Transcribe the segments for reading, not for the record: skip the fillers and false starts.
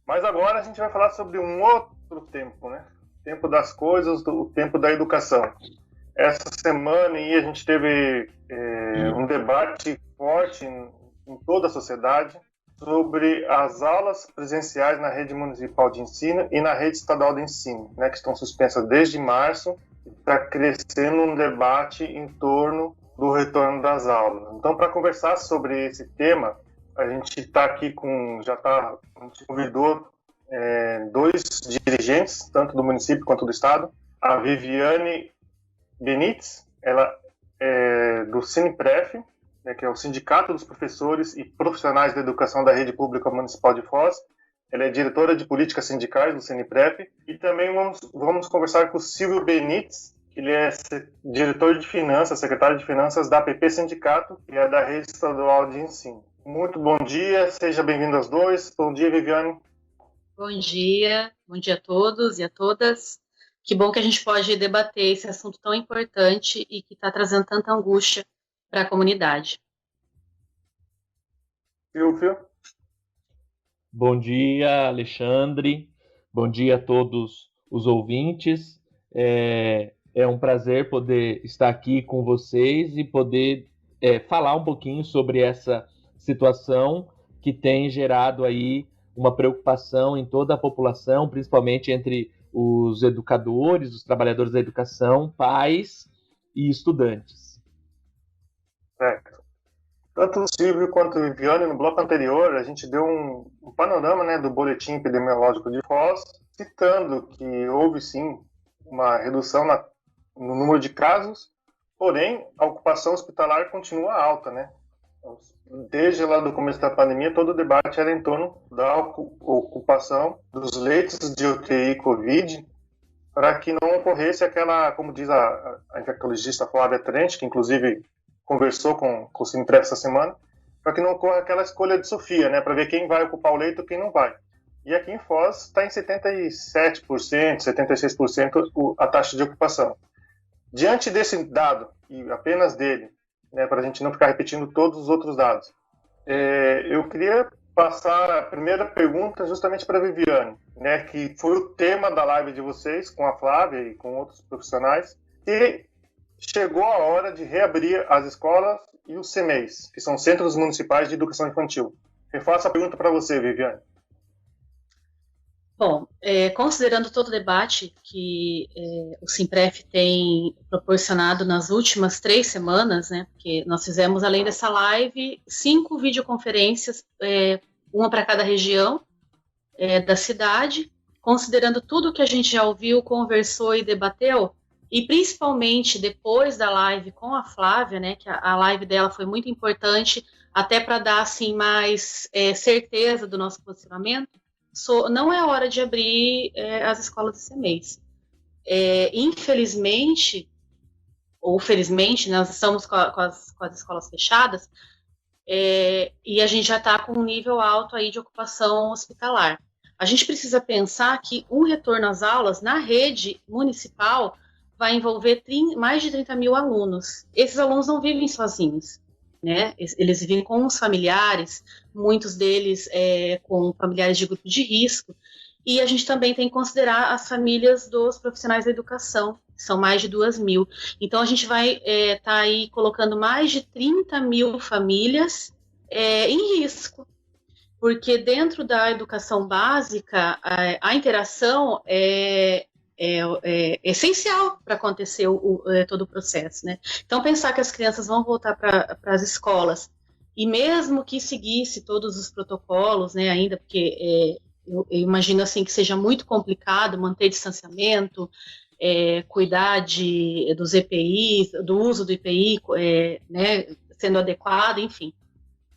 Mas agora a gente vai falar sobre um outro tempo, né? O tempo das coisas, o tempo da educação. Essa semana aí a gente teve um debate forte em toda a sociedade sobre as aulas presenciais na rede municipal de ensino e na rede estadual de ensino, né, que estão suspensas desde março. Está crescendo um debate em torno do retorno das aulas. Então, para conversar sobre esse tema, a gente está aqui a gente convidou dois dirigentes, tanto do município quanto do estado. A Viviane Benites, ela é do Cinepref, né, que é o Sindicato dos Professores e Profissionais da Educação da Rede Pública Municipal de Foz. Ela é diretora de Políticas Sindicais do Cinepref. E também vamos conversar com o Silvio Benites, que ele é diretor de Finanças, secretário de Finanças da APP Sindicato, que é da Rede Estadual de Ensino. Muito bom dia, seja bem-vindo aos dois. Bom dia, Viviane. Bom dia a todos e a todas. Que bom que a gente pode debater esse assunto tão importante e que está trazendo tanta angústia para a comunidade. Silvio. Bom dia, Alexandre. Bom dia a todos os ouvintes. É um prazer poder estar aqui com vocês e poder falar um pouquinho sobre essa situação que tem gerado aí uma preocupação em toda a população, principalmente entre os educadores, os trabalhadores da educação, pais e estudantes. Certo. Tanto o Silvio quanto o Viviane, no bloco anterior, a gente deu um panorama, né, do boletim epidemiológico de Foz, citando que houve, sim, uma redução no número de casos, porém, a ocupação hospitalar continua alta, né? Desde lá do começo da pandemia, todo o debate era em torno da ocupação dos leitos de UTI Covid, para que não ocorresse aquela, como diz a infectologista Flávia Trent, que inclusive conversou com o Cinepref essa semana, para que não ocorra aquela escolha de Sofia, né, para ver quem vai ocupar o leito e quem não vai. E aqui em Foz está em 77%, 76% a taxa de ocupação. Diante desse dado, e apenas dele, né, para a gente não ficar repetindo todos os outros dados, eu queria passar a primeira pergunta justamente para a Viviane, né, que foi o tema da live de vocês, com a Flávia e com outros profissionais, e chegou a hora de reabrir as escolas e os CMEIs, que são Centros Municipais de Educação Infantil. Eu faço a pergunta para você, Viviane. Bom, considerando todo o debate que o Simpref tem proporcionado nas últimas 3 semanas, né, porque nós fizemos, além dessa live, 5 videoconferências, uma para cada região da cidade, considerando tudo que a gente já ouviu, conversou e debateu, e principalmente depois da live com a Flávia, né, que a live dela foi muito importante, até para dar assim, mais certeza do nosso posicionamento. Não é hora de abrir as escolas de CMEIs. Infelizmente, ou felizmente, nós estamos com as escolas fechadas, e a gente já está com um nível alto aí de ocupação hospitalar. A gente precisa pensar que um retorno às aulas na rede municipal vai envolver mais de 30 mil alunos. Esses alunos não vivem sozinhos, né? Eles vivem com os familiares, muitos deles com familiares de grupo de risco, e a gente também tem que considerar as famílias dos profissionais da educação, que são mais de 2 mil. Então, a gente vai estar aí colocando mais de 30 mil famílias em risco, porque dentro da educação básica, a interação é essencial para acontecer todo o processo, né? Então, pensar que as crianças vão voltar para as escolas, e mesmo que seguisse todos os protocolos, né, ainda, porque eu imagino assim que seja muito complicado manter distanciamento, cuidar dos EPIs, do uso do EPI, né, sendo adequado, enfim.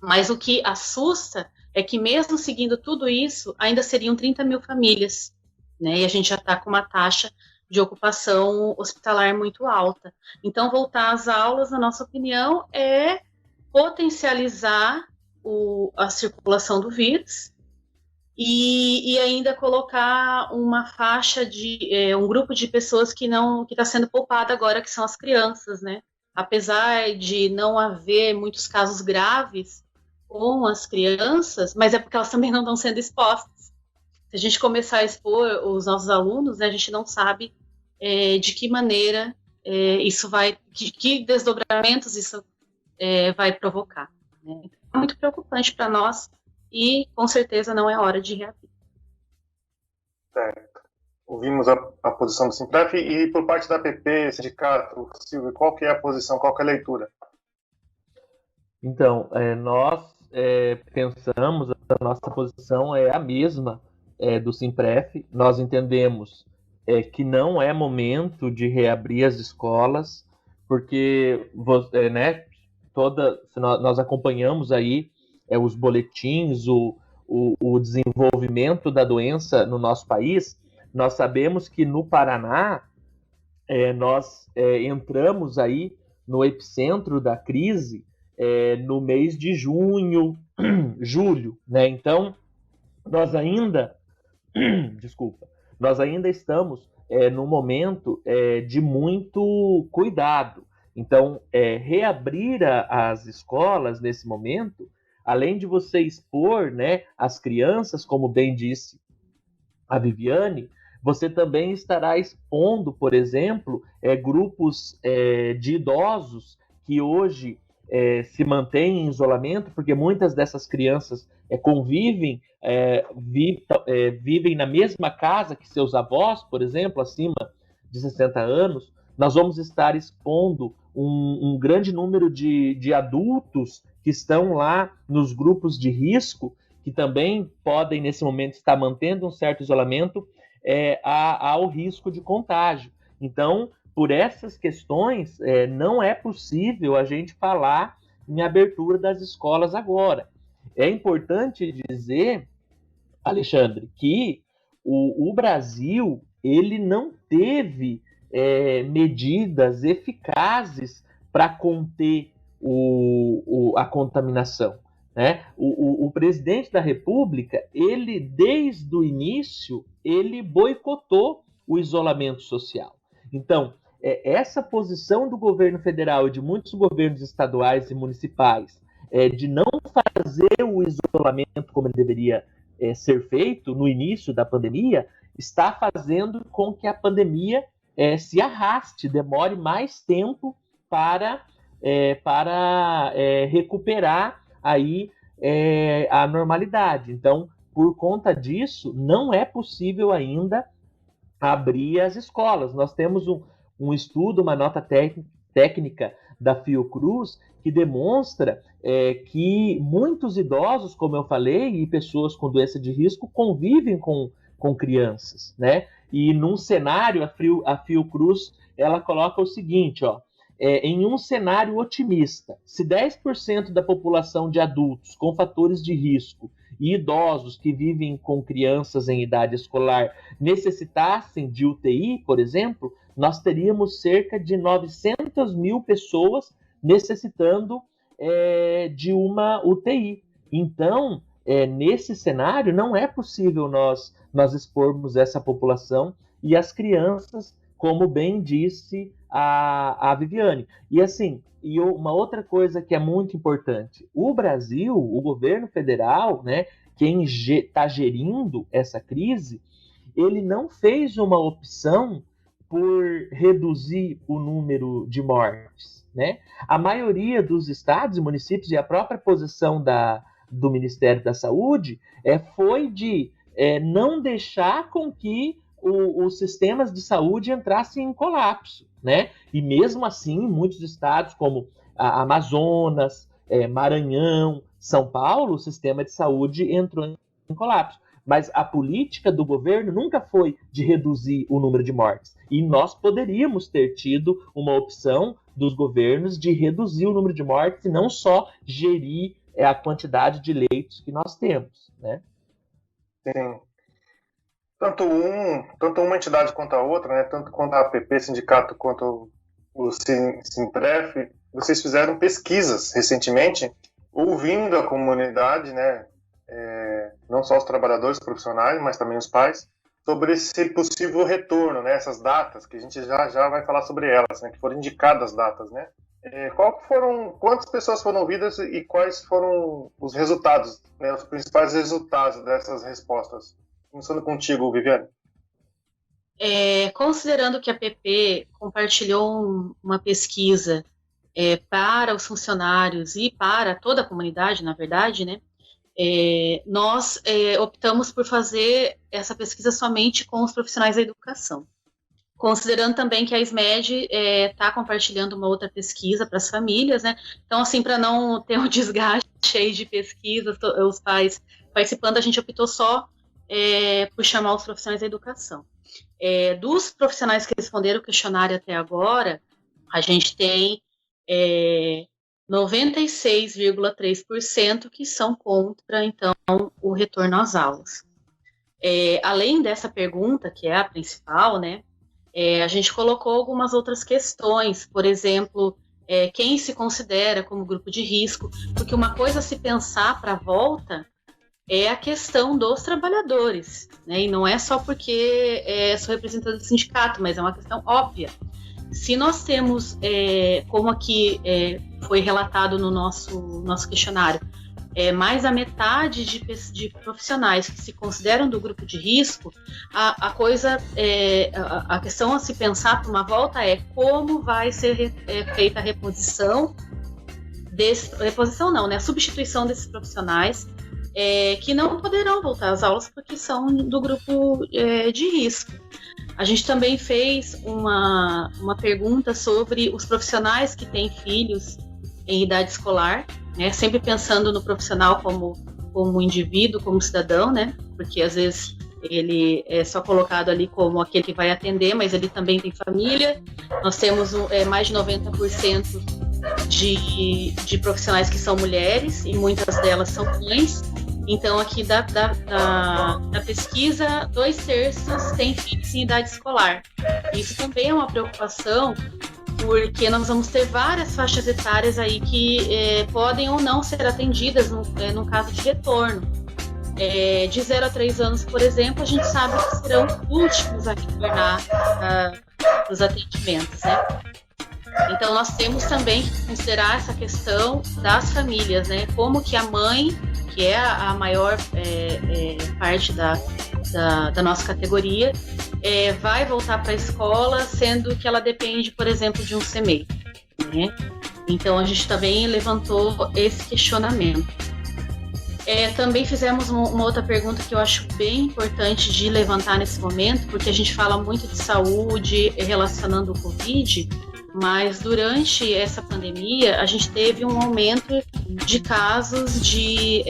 Mas o que assusta é que mesmo seguindo tudo isso, ainda seriam 30 mil famílias, né, e a gente já está com uma taxa de ocupação hospitalar muito alta. Então, voltar às aulas, na nossa opinião, é potencializar a circulação do vírus e ainda colocar uma faixa um grupo de pessoas que está sendo poupada agora, que são as crianças, né? Apesar de não haver muitos casos graves com as crianças, mas é porque elas também não estão sendo expostas. Se a gente começar a expor os nossos alunos, né, a gente não sabe de que maneira isso vai, que desdobramentos isso vai provocar. Né? É muito preocupante para nós e, com certeza, não é hora de reabrir. Certo. Ouvimos a posição do Simpref e por parte da APP, sindicato, Silvio, qual que é a posição, qual que é a leitura? Então, nós pensamos, a nossa posição é a mesma do Simpref. Nós entendemos que não é momento de reabrir as escolas, porque né, nós acompanhamos aí os boletins, o desenvolvimento da doença no nosso país. Nós sabemos que no Paraná nós entramos aí no epicentro da crise no mês de junho, julho, né? Então, nós ainda estamos num momento de muito cuidado. Então, reabrir as escolas nesse momento, além de você expor, né, as crianças, como bem disse a Viviane, você também estará expondo, por exemplo, grupos de idosos que hoje se mantêm em isolamento, porque muitas dessas crianças vivem na mesma casa que seus avós, por exemplo, acima de 60 anos. Nós vamos estar expondo um grande número de adultos que estão lá nos grupos de risco, que também podem, nesse momento, estar mantendo um certo isolamento ao risco de contágio. Então, por essas questões, não é possível a gente falar em abertura das escolas agora. É importante dizer, Alexandre, que o Brasil ele não teve medidas eficazes para conter a contaminação. Né? O presidente da República, ele desde o início, ele boicotou o isolamento social. Então, essa posição do governo federal e de muitos governos estaduais e municipais de não fazer o isolamento como ele deveria ser feito no início da pandemia, está fazendo com que a pandemia se arraste, demore mais tempo para recuperar aí a normalidade. Então, por conta disso, não é possível ainda abrir as escolas. Nós temos um estudo, uma nota técnica da Fiocruz que demonstra que muitos idosos, como eu falei, e pessoas com doença de risco convivem com crianças, né? E num cenário, a Fiocruz, ela coloca o seguinte, ó, em um cenário otimista, se 10% da população de adultos com fatores de risco e idosos que vivem com crianças em idade escolar necessitassem de UTI, por exemplo, nós teríamos cerca de 900 mil pessoas necessitando de uma UTI. Então, nesse cenário, não é possível nós expormos essa população e as crianças, como bem disse a Viviane. E assim, uma outra coisa que é muito importante, o Brasil, o governo federal, né, quem está gerindo essa crise, ele não fez uma opção por reduzir o número de mortes, né? A maioria dos estados e municípios e a própria posição do Ministério da Saúde foi de não deixar com que os sistemas de saúde entrassem em colapso, né? E mesmo assim, muitos estados como Amazonas, Maranhão, São Paulo, o sistema de saúde entrou em colapso. Mas a política do governo nunca foi de reduzir o número de mortes. E nós poderíamos ter tido uma opção dos governos de reduzir o número de mortes e não só gerir a quantidade de leitos que nós temos, né? Sim. Tanto uma entidade quanto a outra, né? Tanto quanto a APP, sindicato, quanto o Simpref, vocês fizeram pesquisas recentemente, ouvindo a comunidade, né? Não só os trabalhadores profissionais, mas também os pais, sobre esse possível retorno, né? Essas datas, que a gente já vai falar sobre elas, né? Que foram indicadas datas, né? Quantas pessoas foram ouvidas e quais foram os resultados, né? Os principais resultados dessas respostas? Começando contigo, Viviane. Considerando que a PP compartilhou uma pesquisa para os funcionários e para toda a comunidade, na verdade, né? Nós optamos por fazer essa pesquisa somente com os profissionais da educação. Considerando também que a SMED está compartilhando uma outra pesquisa para as famílias, né? Então, assim, para não ter um desgaste aí de pesquisas, os pais participando, a gente optou só por chamar os profissionais da educação. Dos profissionais que responderam o questionário até agora, a gente tem 96,3% que são contra, então, o retorno às aulas. Além dessa pergunta, que é a principal, né? A gente colocou algumas outras questões, por exemplo, quem se considera como grupo de risco, porque uma coisa a se pensar para a volta é a questão dos trabalhadores, né? E não é só porque sou representante do sindicato, mas é uma questão óbvia. Se nós temos, como aqui foi relatado no nosso questionário, mais da metade de profissionais que se consideram do grupo de risco, a questão a se pensar para uma volta é como vai ser feita a a substituição desses profissionais que não poderão voltar às aulas porque são do grupo de risco. A gente também fez uma pergunta sobre os profissionais que têm filhos em idade escolar, né, sempre pensando no profissional como indivíduo, como cidadão, né, porque às vezes ele é só colocado ali como aquele que vai atender, mas ele também tem família. Nós temos mais de 90% de profissionais que são mulheres, e muitas delas são mães. Então, aqui da pesquisa, 2/3 têm filhos em idade escolar. Isso também é uma preocupação, porque nós vamos ter várias faixas etárias aí que podem ou não ser atendidas no caso de retorno. De 0 a 3 anos, por exemplo, a gente sabe que serão os últimos a retornar para os atendimentos, né? Então, nós temos também que considerar essa questão das famílias, né? Como que a mãe, que é a maior parte da nossa categoria, vai voltar para a escola, sendo que ela depende, por exemplo, de um CMEI, né? Então, a gente também levantou esse questionamento. Também fizemos uma outra pergunta que eu acho bem importante de levantar nesse momento, porque a gente fala muito de saúde relacionando o Covid, mas durante essa pandemia a gente teve um aumento de casos de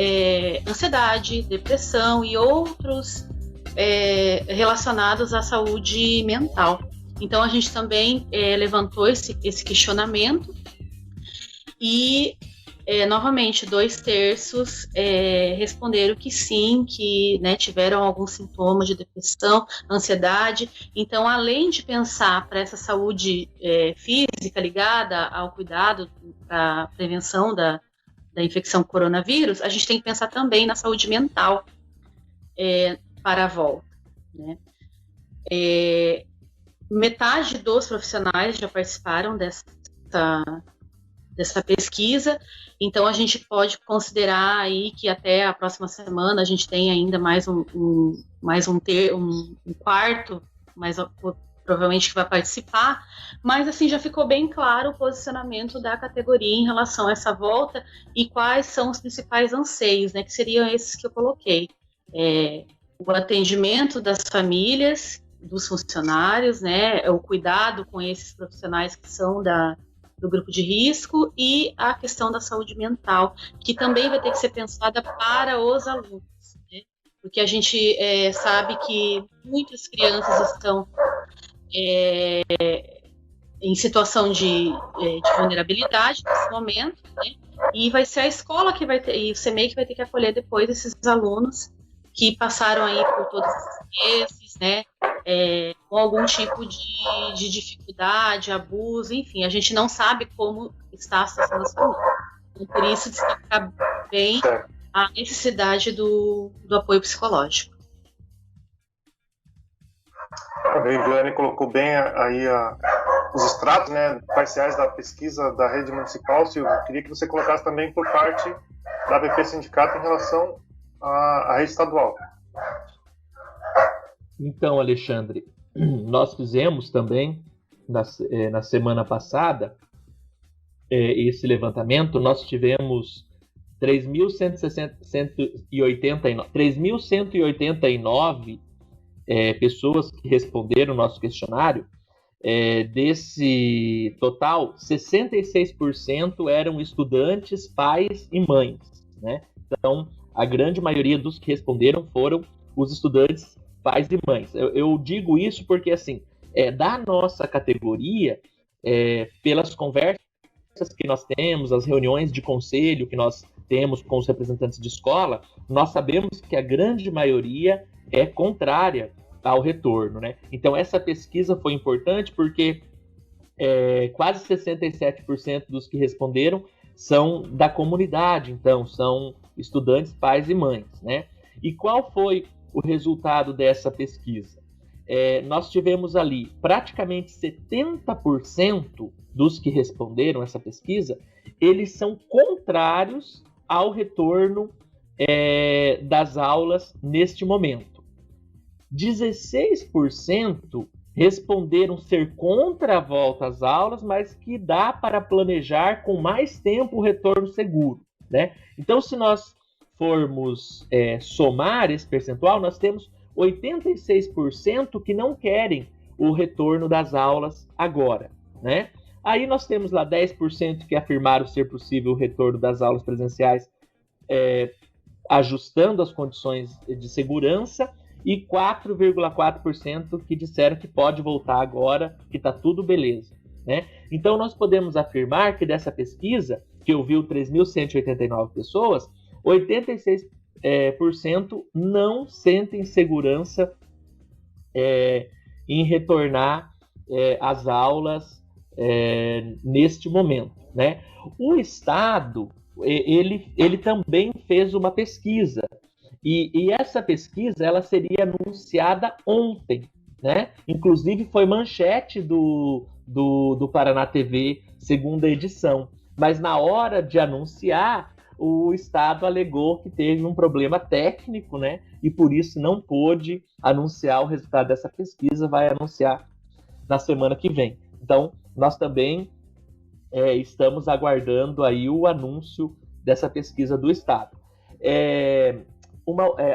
ansiedade, depressão e outros relacionados à saúde mental. Então a gente também levantou esse questionamento e novamente 2/3 responderam que sim, que tiveram algum sintoma de depressão, ansiedade. Então, além de pensar para essa saúde física ligada ao cuidado, à prevenção da infecção coronavírus, a gente tem que pensar também na saúde mental para a volta, né? Metade dos profissionais já participaram dessa pesquisa, então a gente pode considerar aí que até a próxima semana a gente tem ainda mais um quarto, mais provavelmente que vai participar, mas assim já ficou bem claro o posicionamento da categoria em relação a essa volta e quais são os principais anseios, né, que seriam esses que eu coloquei. O atendimento das famílias, dos funcionários, né, o cuidado com esses profissionais que são do grupo de risco e a questão da saúde mental, que também vai ter que ser pensada para os alunos, né? Porque a gente sabe que muitas crianças estão em situação de vulnerabilidade nesse momento, né? E vai ser a escola que vai ter, e o CMEI que vai ter que acolher depois esses alunos que passaram aí por todos esses meses, né? Com algum tipo de dificuldade, abuso, enfim, a gente não sabe como está a situação das famílias. Então, por isso, destacar bem a necessidade do apoio psicológico. A Viviane colocou bem aí os extratos, né, parciais da pesquisa da rede municipal. Silvio, eu queria que você colocasse também por parte da APP Sindicato em relação à rede estadual. Então, Alexandre, nós fizemos também, na semana passada, esse levantamento. Nós tivemos 3.189 pessoas que responderam o nosso questionário. Desse total, 66% eram estudantes, pais e mães, né? Então, a grande maioria dos que responderam foram os estudantes, pais e mães. Eu digo isso porque, assim, da nossa categoria, pelas conversas que nós temos, as reuniões de conselho que nós temos com os representantes de escola, nós sabemos que a grande maioria é contrária ao retorno, né? Então, essa pesquisa foi importante porque quase 67% dos que responderam são da comunidade, então, são estudantes, pais e mães, né? E qual foi o resultado dessa pesquisa? Nós tivemos ali praticamente 70% dos que responderam essa pesquisa, eles são contrários ao retorno das aulas neste momento. 16% responderam ser contra a volta às aulas, mas que dá para planejar com mais tempo o retorno seguro, né? Então, se nós formos somar esse percentual, nós temos 86% que não querem o retorno das aulas agora, né? Aí nós temos lá 10% que afirmaram ser possível o retorno das aulas presenciais, ajustando as condições de segurança, e 4,4% que disseram que pode voltar agora, que está tudo beleza, né? Então, nós podemos afirmar que dessa pesquisa, que ouviu 3.189 pessoas, 86% não sentem segurança em retornar às aulas neste momento, né? O Estado, ele também fez uma pesquisa, e essa pesquisa ela seria anunciada ontem, né? Inclusive foi manchete do Paraná TV, segunda edição. Mas na hora de anunciar, o Estado alegou que teve um problema técnico, né? E por isso não pôde anunciar o resultado dessa pesquisa, vai anunciar na semana que vem. Então, nós também estamos aguardando aí o anúncio dessa pesquisa do Estado.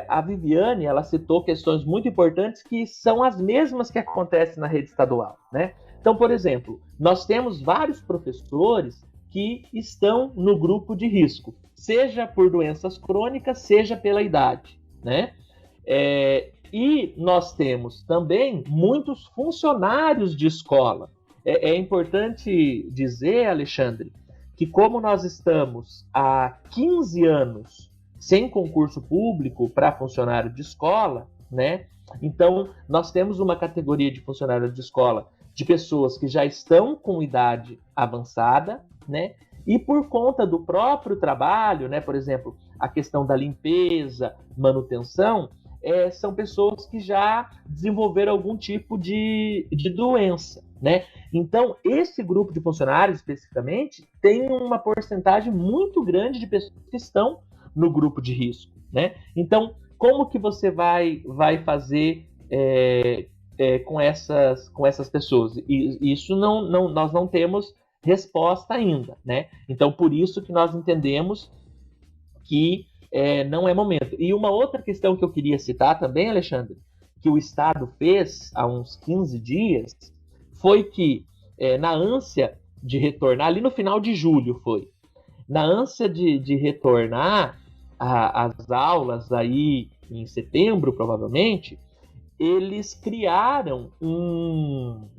A Viviane, ela citou questões muito importantes que são as mesmas que acontecem na rede estadual, né? Então, por exemplo, nós temos vários professores que estão no grupo de risco, seja por doenças crônicas, seja pela idade, né? E nós temos também muitos funcionários de escola. É importante dizer, Alexandre, que como nós estamos há 15 anos sem concurso público para funcionário de escola, né? Então, nós temos uma categoria de funcionário de escola de pessoas que já estão com idade avançada, né? E por conta do próprio trabalho, né? Por exemplo, a questão da limpeza, manutenção, são pessoas que já desenvolveram algum tipo de doença, né? Então, esse grupo de funcionários, especificamente, tem uma porcentagem muito grande de pessoas que estão no grupo de risco, né? Então, como que você vai fazer com essas pessoas? E isso nós não temos resposta ainda, né? Então, por isso que nós entendemos que não é momento. E uma outra questão que eu queria citar também, Alexandre, que o Estado fez há uns 15 dias, foi que, na ânsia de retornar, ali no final de julho na ânsia de retornar às aulas aí em setembro, provavelmente, eles criaram um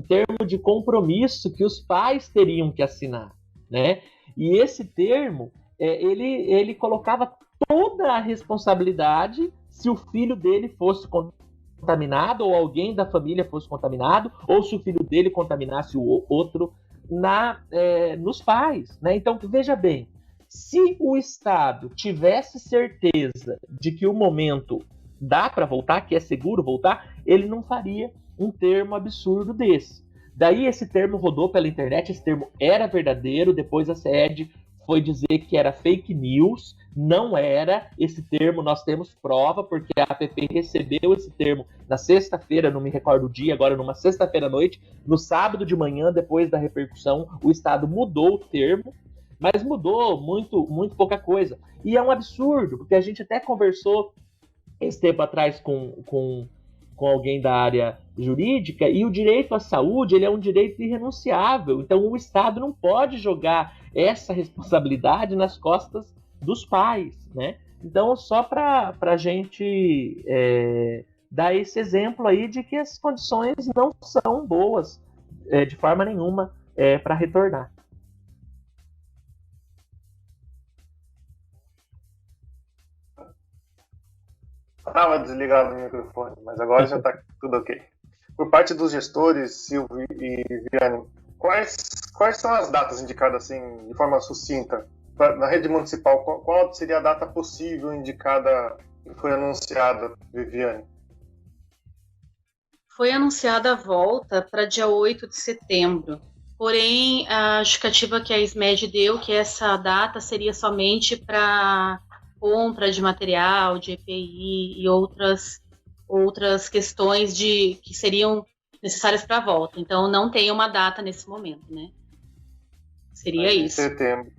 termo de compromisso que os pais teriam que assinar, né? E esse termo, ele colocava toda a responsabilidade se o filho dele fosse contaminado, ou alguém da família fosse contaminado, ou se o filho dele contaminasse o outro, nos pais, né? Então, veja bem, se o Estado tivesse certeza de que o momento dá para voltar, que é seguro voltar, ele não faria um termo absurdo desse. Daí esse termo rodou pela internet, esse termo era verdadeiro, depois a CED foi dizer que era fake news, não era esse termo. Nós temos prova, porque a APP recebeu esse termo na sexta-feira, não me recordo o dia, agora numa sexta-feira à noite. No sábado de manhã, depois da repercussão, o Estado mudou o termo, mas mudou muito pouca coisa. E é um absurdo, porque a gente até conversou esse tempo atrás com alguém da área jurídica, e o direito à saúde, ele é um direito irrenunciável. Então o Estado não pode jogar essa responsabilidade nas costas dos pais, né? Então, só para a gente dar esse exemplo aí de que as condições não são boas de forma nenhuma para retornar. Estava desligado o microfone, mas agora já está tudo ok. Por parte dos gestores, Silvio e Viviane, quais são as datas indicadas assim, de forma sucinta? Na rede municipal, qual seria a data possível indicada que foi anunciada, Viviane? Foi anunciada a volta para dia 8 de setembro. Porém, a justificativa que a SMED deu, que essa data seria somente para compra de material, de EPI e outras questões que seriam necessárias para a volta. Então, não tem uma data nesse momento, né? Seria isso. Em setembro.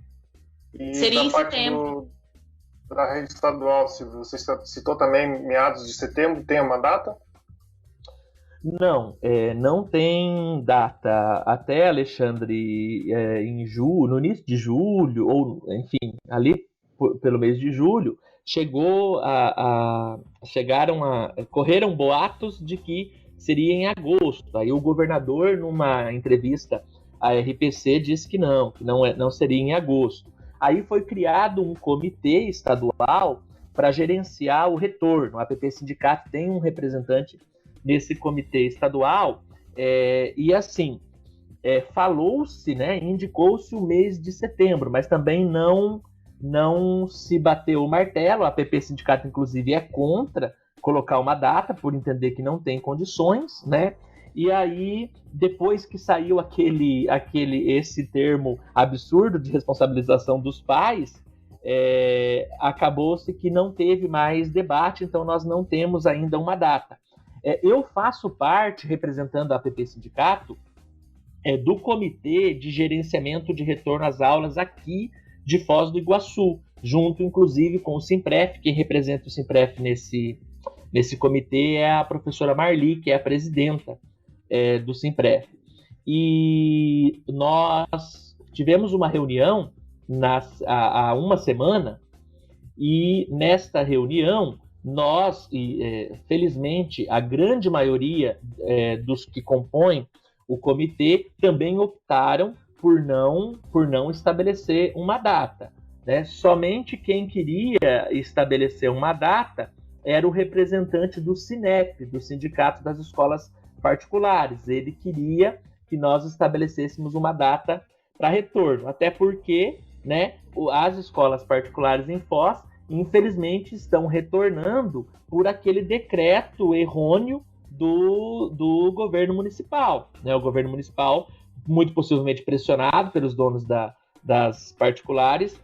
E seria da em parte setembro. Da rede estadual, você citou também meados de setembro, tem uma data? Não, não tem data. Até, Alexandre, no início de julho, ou enfim, ali pelo mês de julho, correram boatos de que seria em agosto. Aí o governador, numa entrevista à RPC, disse que não seria em agosto. Aí foi criado um comitê estadual para gerenciar o retorno. A APP Sindicato tem um representante nesse comitê estadual, e assim, falou-se, né, indicou-se o mês de setembro, mas também não se bateu o martelo. A APP Sindicato, inclusive, é contra colocar uma data, por entender que não tem condições, né? E aí, depois que saiu esse termo absurdo de responsabilização dos pais, acabou-se que não teve mais debate, então nós não temos ainda uma data. Eu faço parte, representando a APP Sindicato, do Comitê de Gerenciamento de Retorno às Aulas aqui de Foz do Iguaçu, junto, inclusive, com o Simpref. Quem representa o Simpref nesse comitê é a professora Marli, que é a presidenta do Simpref. E nós tivemos uma reunião há uma semana, e nesta reunião nós, felizmente, a grande maioria dos que compõem o comitê também optaram por não estabelecer uma data, né? Somente quem queria estabelecer uma data era o representante do SINEP, do Sindicato das Escolas Particulares. Ele queria que nós estabelecêssemos uma data para retorno, até porque, né, as escolas particulares em Foz, infelizmente, estão retornando por aquele decreto errôneo do governo municipal, né? O governo municipal, muito possivelmente pressionado pelos donos das particulares,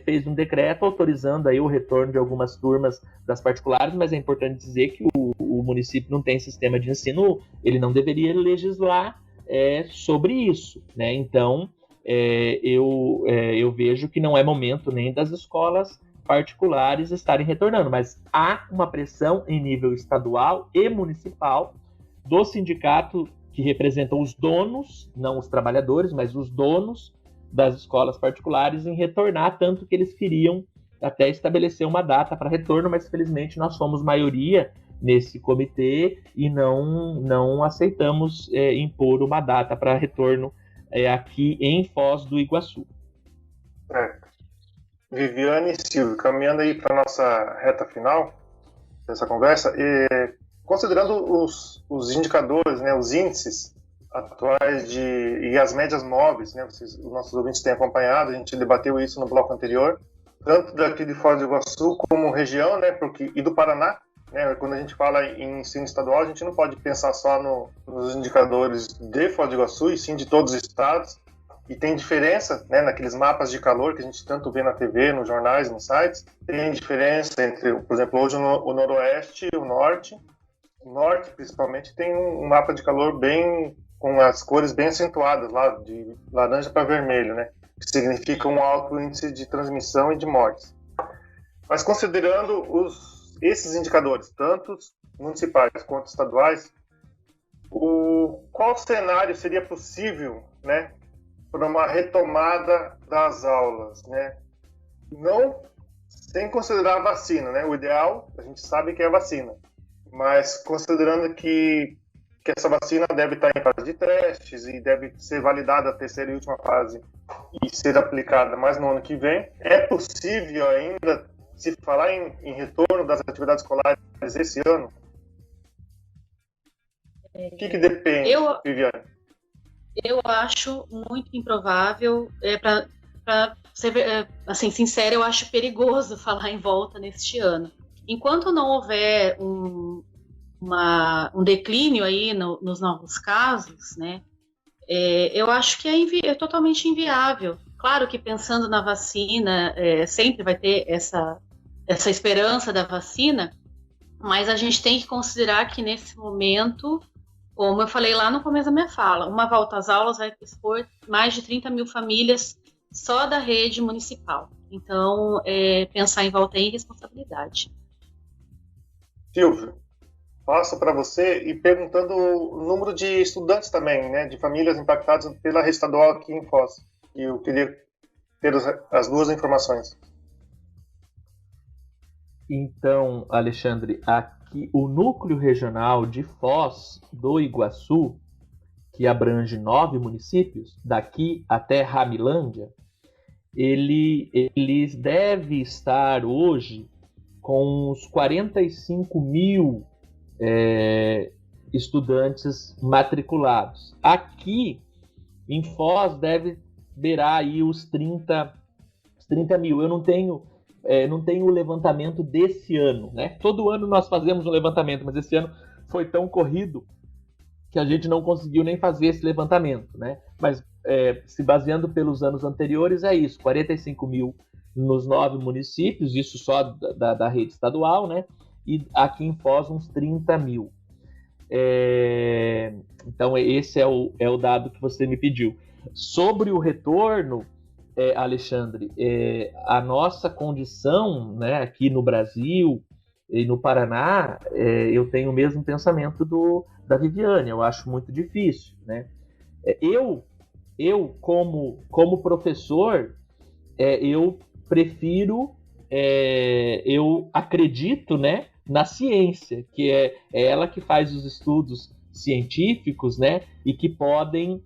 fez um decreto autorizando aí o retorno de algumas turmas das particulares, mas é importante dizer que o município não tem sistema de ensino, ele não deveria legislar sobre isso, né? Então, eu vejo que não é momento nem das escolas particulares estarem retornando, mas há uma pressão em nível estadual e municipal do sindicato, que representam os donos, não os trabalhadores, mas os donos das escolas particulares, em retornar, tanto que eles queriam até estabelecer uma data para retorno, mas felizmente nós somos maioria nesse comitê e não aceitamos impor uma data para retorno aqui em Foz do Iguaçu. Viviane e Silvio, caminhando aí para a nossa reta final dessa conversa, considerando os indicadores, né, os índices atuais e as médias móveis, né, os nossos ouvintes têm acompanhado, a gente debateu isso no bloco anterior, tanto daqui de Foz do Iguaçu como região, né, e do Paraná, né, quando a gente fala em ensino estadual, a gente não pode pensar só nos indicadores de Foz do Iguaçu, e sim de todos os estados. E tem diferença, né, naqueles mapas de calor que a gente tanto vê na TV, nos jornais, nos sites. Tem diferença entre, por exemplo, hoje o Noroeste e o Norte. O Norte, principalmente, tem um mapa de calor bem com as cores bem acentuadas, lá de laranja para vermelho, né? Que significa um alto índice de transmissão e de mortes. Mas considerando esses indicadores, tanto municipais quanto estaduais, qual cenário seria possível, né, para uma retomada das aulas, né? Não sem considerar a vacina, né? O ideal, a gente sabe que é a vacina, mas considerando que essa vacina deve estar em fase de testes e deve ser validada a terceira e última fase e ser aplicada mais no ano que vem, é possível ainda se falar em retorno das atividades escolares esse ano? O que depende, Viviane? Eu acho muito improvável, para ser assim, sincero, eu acho perigoso falar em volta neste ano. Enquanto não houver um declínio aí nos novos casos, né, eu acho que é totalmente inviável. Claro que pensando na vacina, sempre vai ter essa esperança da vacina, mas a gente tem que considerar que nesse momento, como eu falei lá no começo da minha fala, uma volta às aulas vai expor mais de 30 mil famílias só da rede municipal. Então, pensar em volta é irresponsabilidade. Silvio, passo para você e perguntando o número de estudantes também, né, de famílias impactadas pela rede estadual aqui em Foz. E eu queria ter as duas informações. Então, Alexandre, aqui o núcleo regional de Foz do Iguaçu, que abrange 9 municípios, daqui até Ramilândia, ele deve estar hoje com uns 45 mil estudantes matriculados. Aqui em Foz deve beirar aí os 30 mil. Eu não tenho o levantamento desse ano, né? Todo ano nós fazemos um levantamento, mas esse ano foi tão corrido que a gente não conseguiu nem fazer esse levantamento, né? Mas se baseando pelos anos anteriores, é isso, 45 mil nos 9 municípios, isso só da rede estadual, né? E aqui em Foz uns 30 mil. Então esse é o dado que você me pediu. Sobre o retorno, Alexandre, a nossa condição, né, aqui no Brasil e no Paraná, eu tenho o mesmo pensamento da Viviane, eu acho muito difícil, né? Eu como professor, eu prefiro, eu acredito, né, na ciência, que é ela que faz os estudos científicos, né, e que podem,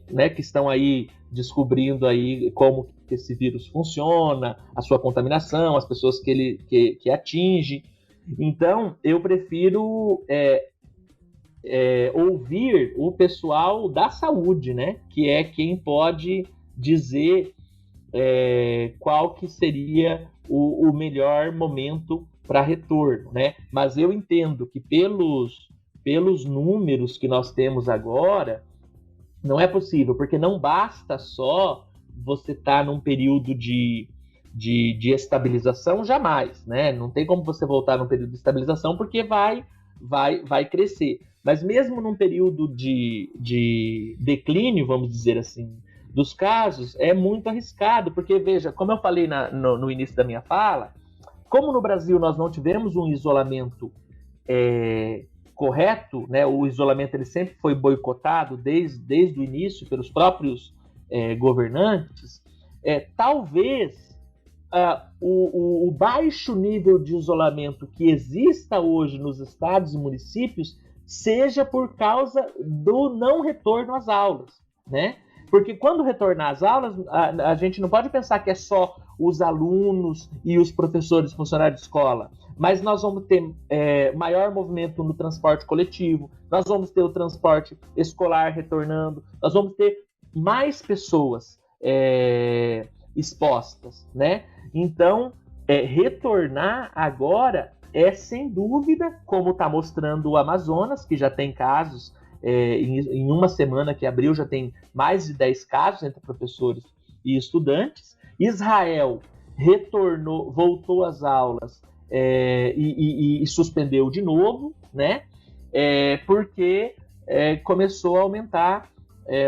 né, que estão aí descobrindo aí como esse vírus funciona, a sua contaminação, as pessoas que ele atinge. Então, eu prefiro ouvir o pessoal da saúde, né, que é quem pode dizer qual que seria o melhor momento para retorno, né? Mas eu entendo que pelos números que nós temos agora, não é possível, porque não basta só você estar num período de estabilização, jamais, né? Não tem como você voltar num período de estabilização, porque vai crescer. Mas mesmo num período de declínio, vamos dizer assim, dos casos, é muito arriscado, porque, veja, como eu falei no início da minha fala, como no Brasil nós não tivemos um isolamento correto, né? O isolamento ele sempre foi boicotado desde o início pelos próprios governantes, talvez o baixo nível de isolamento que exista hoje nos estados e municípios seja por causa do não retorno às aulas, né? Porque quando retornar às aulas, a gente não pode pensar que é só os alunos e os professores, funcionários de escola, mas nós vamos ter maior movimento no transporte coletivo, nós vamos ter o transporte escolar retornando, nós vamos ter mais pessoas expostas, né? Então, retornar agora sem dúvida, como está mostrando o Amazonas, que já tem casos em uma semana que abriu já tem mais de 10 casos entre professores e estudantes. Israel voltou às aulas e suspendeu de novo, né? Porque começou a aumentar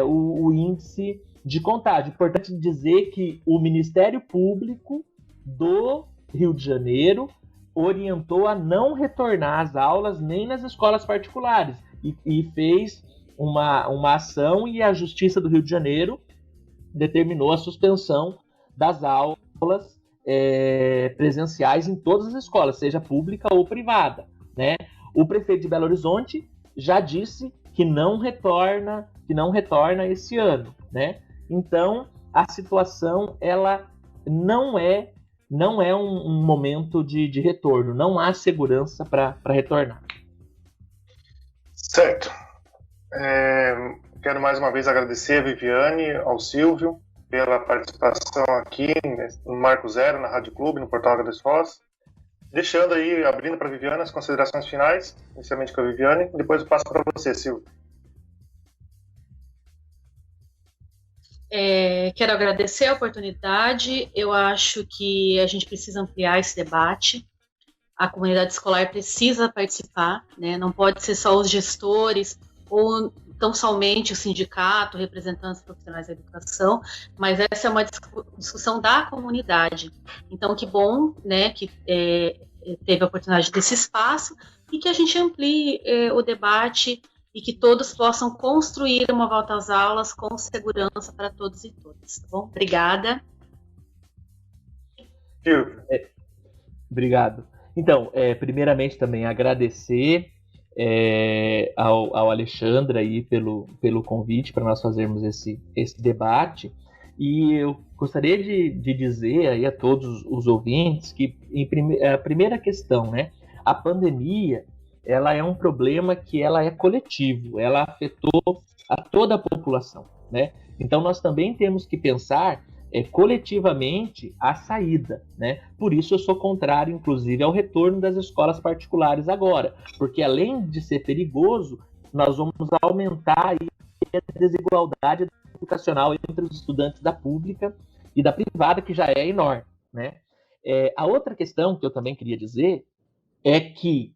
o índice de contágio. Importante dizer que o Ministério Público do Rio de Janeiro orientou a não retornar às aulas nem nas escolas particulares e fez uma ação, e a Justiça do Rio de Janeiro determinou a suspensão das aulas presenciais em todas as escolas, seja pública ou privada, né? O prefeito de Belo Horizonte já disse que não retorna esse ano, né? Então, a situação ela não é um momento de retorno, não há segurança para retornar. Certo. Quero mais uma vez agradecer a Viviane, ao Silvio, pela participação aqui no Marco Zero, na Rádio Clube, no Portal Águia das Foz. Deixando aí, abrindo para a Viviane as considerações finais, inicialmente com a Viviane, e depois eu passo para você, Silvio. Quero agradecer a oportunidade. Eu acho que a gente precisa ampliar esse debate. A comunidade escolar precisa participar, né? Não pode ser só os gestores ou tão somente o sindicato, representantes profissionais da educação, mas essa é uma discussão da comunidade. Então, que bom, né, que teve a oportunidade desse espaço e que a gente amplie o debate e que todos possam construir uma volta às aulas com segurança para todos e todas. Tá bom? Obrigada. Obrigado. Então, primeiramente também agradecer ao Alexandre aí pelo convite para nós fazermos esse debate. E eu gostaria de dizer aí a todos os ouvintes que a primeira questão, né? A pandemia, ela é um problema que ela é coletivo, ela afetou a toda a população, né? Então nós também temos que pensar coletivamente a saída, né? Por isso eu sou contrário, inclusive, ao retorno das escolas particulares agora, porque além de ser perigoso, nós vamos aumentar aí a desigualdade educacional entre os estudantes da pública e da privada, que já é enorme, né? A outra questão que eu também queria dizer é que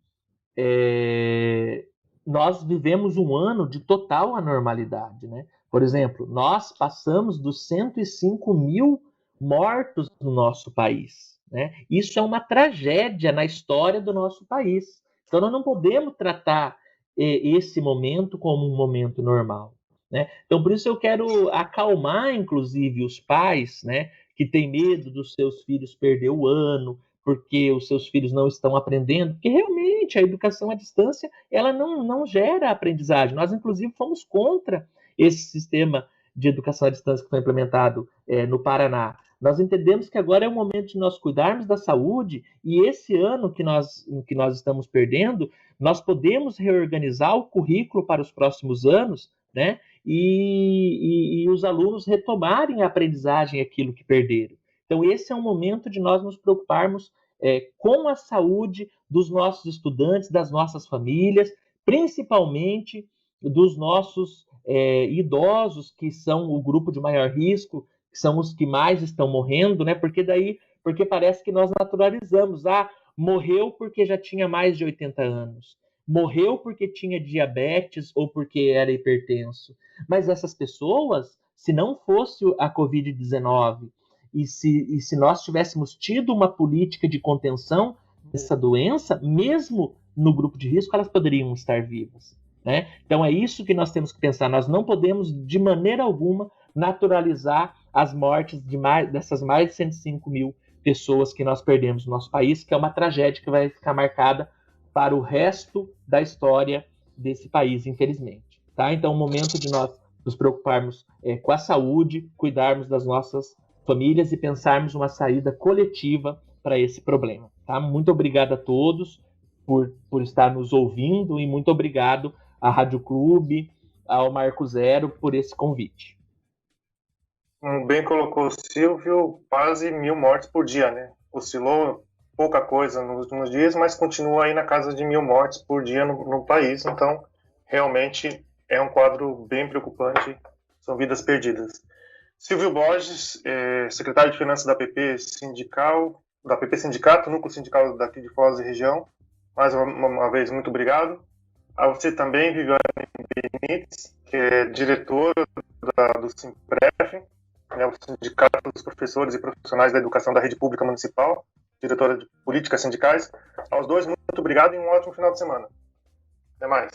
nós vivemos um ano de total anormalidade, né? Por exemplo, nós passamos dos 105 mil mortos no nosso país, né? Isso é uma tragédia na história do nosso país. Então, nós não podemos tratar esse momento como um momento normal, né? Então, por isso eu quero acalmar, inclusive, os pais, né, que têm medo dos seus filhos perder o ano, porque os seus filhos não estão aprendendo, porque realmente a educação à distância ela não gera aprendizagem. Nós, inclusive, fomos contra esse sistema de educação à distância que foi implementado no Paraná. Nós entendemos que agora é o momento de nós cuidarmos da saúde, e esse ano que nós estamos perdendo, nós podemos reorganizar o currículo para os próximos anos, né? E os alunos retomarem a aprendizagem, aquilo que perderam. Então, esse é um momento de nós nos preocuparmos com a saúde dos nossos estudantes, das nossas famílias, principalmente dos nossos idosos, que são o grupo de maior risco, que são os que mais estão morrendo, né? Porque parece que nós naturalizamos. Morreu porque já tinha mais de 80 anos. Morreu porque tinha diabetes ou porque era hipertenso. Mas essas pessoas, se não fosse a Covid-19, e se nós tivéssemos tido uma política de contenção dessa doença, mesmo no grupo de risco, elas poderiam estar vivas, né? Então é isso que nós temos que pensar. Nós não podemos, de maneira alguma, naturalizar as mortes dessas mais de 105 mil pessoas que nós perdemos no nosso país, que é uma tragédia que vai ficar marcada para o resto da história desse país, infelizmente. Tá? Então é o momento de nós nos preocuparmos com a saúde, cuidarmos das nossas famílias e pensarmos uma saída coletiva para esse problema. Tá? Muito obrigado a todos por estar nos ouvindo, e muito obrigado à Rádio Clube, ao Marco Zero, por esse convite. Bem colocou o Silvio, quase 1.000 mortes por dia, né? Oscilou pouca coisa nos últimos dias, mas continua aí na casa de 1.000 mortes por dia no país. Então, realmente é um quadro bem preocupante, são vidas perdidas. Silvio Borges, secretário de Finanças da PP Sindicato, Núcleo Sindical daqui de Foz e região, mais uma vez, muito obrigado. A você também, Viviane Benites, que é diretora do SIMPREF, o Sindicato dos Professores e Profissionais da Educação da Rede Pública Municipal, diretora de Políticas Sindicais. Aos dois, muito obrigado e um ótimo final de semana. Até mais.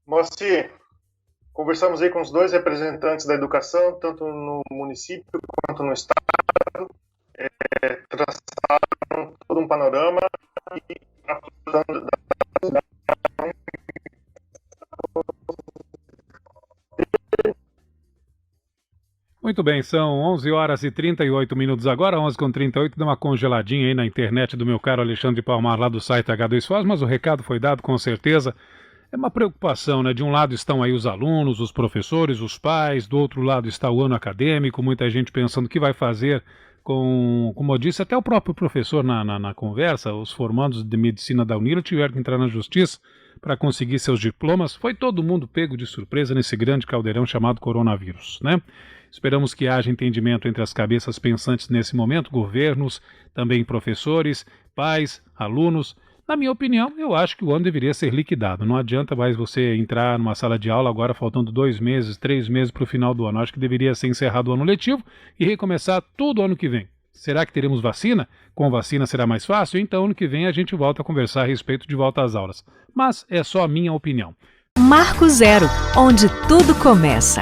Moacir, conversamos aí com os dois representantes da educação, tanto no município quanto no estado, traçaram todo um panorama e apontando Muito bem, são 11 horas e 38 minutos agora, 11h38, dá uma congeladinha aí na internet do meu caro Alexandre Palmar, lá do site H2Foz, mas o recado foi dado com certeza. É uma preocupação, né? De um lado estão aí os alunos, os professores, os pais, do outro lado está o ano acadêmico, muita gente pensando o que vai fazer com, como eu disse, até o próprio professor na conversa, os formandos de medicina da Unila tiveram que entrar na justiça para conseguir seus diplomas. Foi todo mundo pego de surpresa nesse grande caldeirão chamado coronavírus, né? Esperamos que haja entendimento entre as cabeças pensantes nesse momento, governos, também professores, pais, alunos. Na minha opinião, eu acho que o ano deveria ser liquidado. Não adianta mais você entrar numa sala de aula agora faltando 2 meses, 3 meses para o final do ano. Acho que deveria ser encerrado o ano letivo e recomeçar todo ano que vem. Será que teremos vacina? Com vacina será mais fácil? Então ano que vem a gente volta a conversar a respeito de volta às aulas. Mas é só a minha opinião. Marco Zero, onde tudo começa.